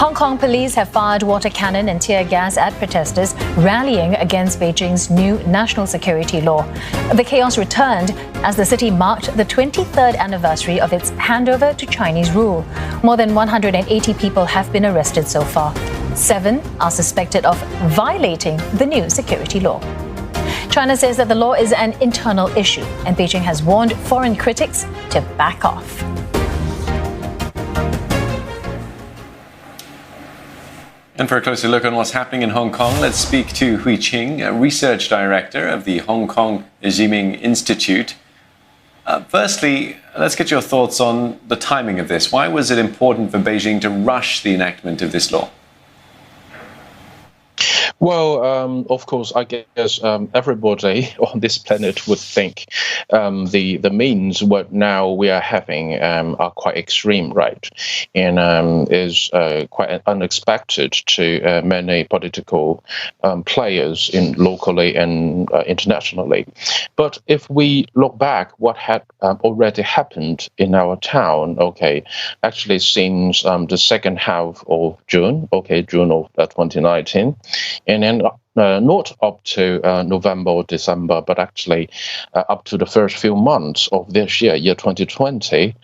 Hong Kong police have fired water cannon and tear gas at protesters rallying against Beijing's new national security law. The chaos returned as the city marked the 23rd anniversary of its handover to Chinese rule. More than 180 people have been arrested so far. 7 are suspected of violating the new security law. China says that the law is an internal issue, and Beijing has warned foreign critics to back off. And for a closer look on what's happening in Hong Kong, let's speak to Hui Ching, a research director of the Hong Kong Ming Institute. Firstly, let's get your thoughts on the timing of this. Why was it important for Beijing to rush the enactment of this law? Well, of course, I guess everybody on this planet would think the means what now we are having are quite extreme, right? And is quite unexpected to many political players in locally and internationally. But if we look back, what had already happened in our town, actually since the second half of June, June of 2019. And then not up to November or December, but actually up to the first few months of this year 2020,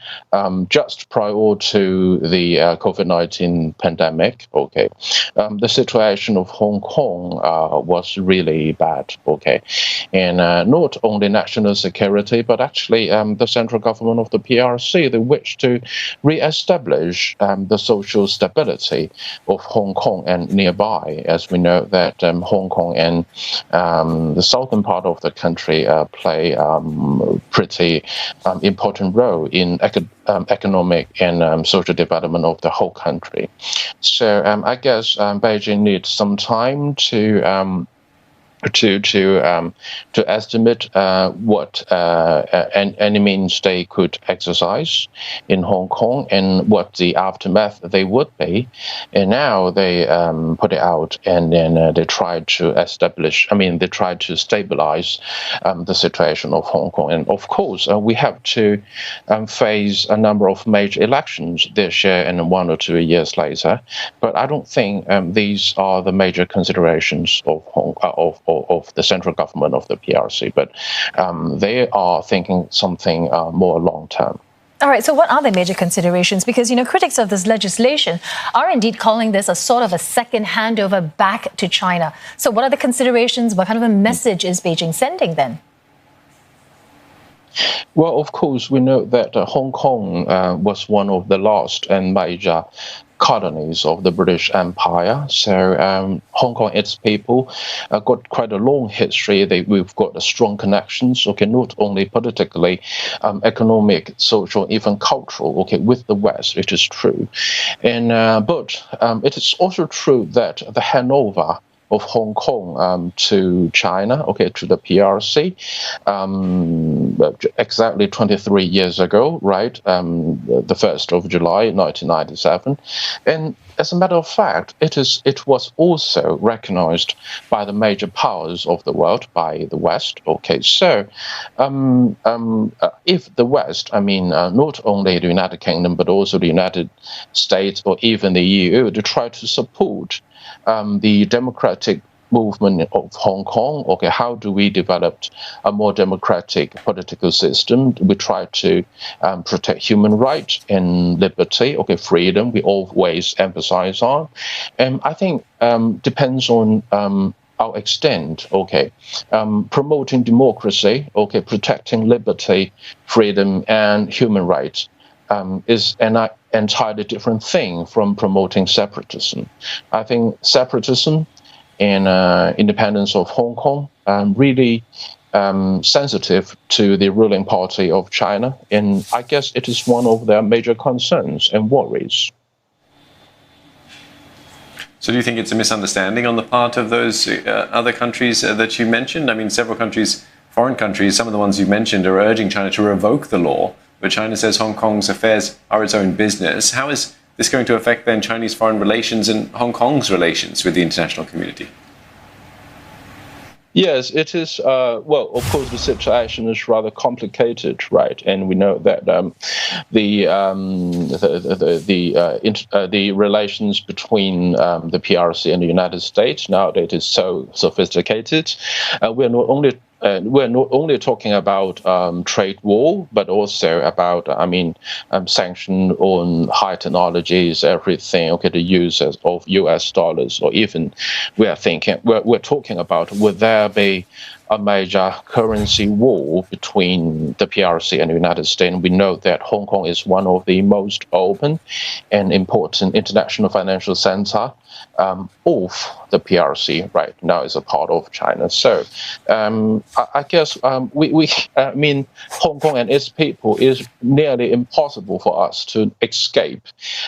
just prior to the COVID-19 pandemic, the situation of Hong Kong was really bad, and not only national security, but actually the central government of the PRC, they wish to re-establish the social stability of Hong Kong and nearby, as we know that Hong Kong and the southern part of the country play pretty important role in economic and social development of the whole country. So I guess Beijing needs some time to estimate what any means they could exercise in Hong Kong and what the aftermath they would be. And now they put it out, and then they try to stabilize the situation of Hong Kong. And of course, we have to face a number of major elections this year and 1 or 2 years later. But I don't think these are the major considerations of of the central government of the PRC, but they are thinking something more long-term. All right, so what are the major considerations? Because, critics of this legislation are indeed calling this a sort of a second handover back to China. So what are the considerations? What kind of a message is Beijing sending then? Well, of course, we know that Hong Kong was one of the last and major colonies of the British Empire. So Hong Kong, its people, got quite a long history. We've got strong connections, not only politically, economic, social, even cultural, with the West, it is true. And but it is also true that the handover of Hong Kong to China, to the PRC, exactly 23 years ago, right, the 1st of July, 1997. And as a matter of fact, it was also recognized by the major powers of the world, by the West. So if the West, not only the United Kingdom, but also the United States or even the EU, to try to support the democratic movement of Hong Kong. How do we develop a more democratic political system? We try to protect human rights and liberty, freedom, we always emphasize on. And I think depends on our extent, promoting democracy, protecting liberty, freedom, and human rights is an entirely different thing from promoting separatism. I think separatism and independence of Hong Kong really sensitive to the ruling party of China, and I guess it is one of their major concerns and worries. So do you think it's a misunderstanding on the part of those other countries that you mentioned? Several countries, foreign countries, some of the ones you mentioned are urging China to revoke the law, but China says Hong Kong's affairs are its own business. How is this going to affect then Chinese foreign relations and Hong Kong's relations with the international community? Yes, it is. Well, of course, the situation is rather complicated, right? And we know that the relations between the PRC and the United States nowadays is so sophisticated. We're not only talking about trade war, but also about, sanction on high technologies, everything. Okay, the use of U.S. dollars, or even we're talking about, would there be a major currency war between the PRC and the United States? And we know that Hong Kong is one of the most open and important international financial center of the PRC right now, is a part of China. So I guess Hong Kong and its people is nearly impossible for us to escape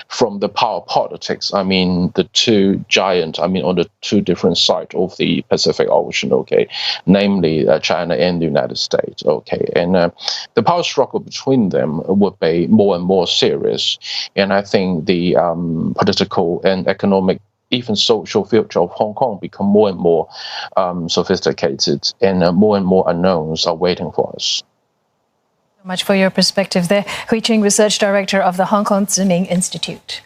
from the power politics. The two giant, on the two different sides of the Pacific Ocean, okay, namely China and the United States, okay, and the power struggle between them would be more and more serious, and I think the political and economic, even social future of Hong Kong become more and more sophisticated, and more unknowns are waiting for us. So much for your perspective there. Hui Ching, Research Director of the Hong Kong Ming Institute.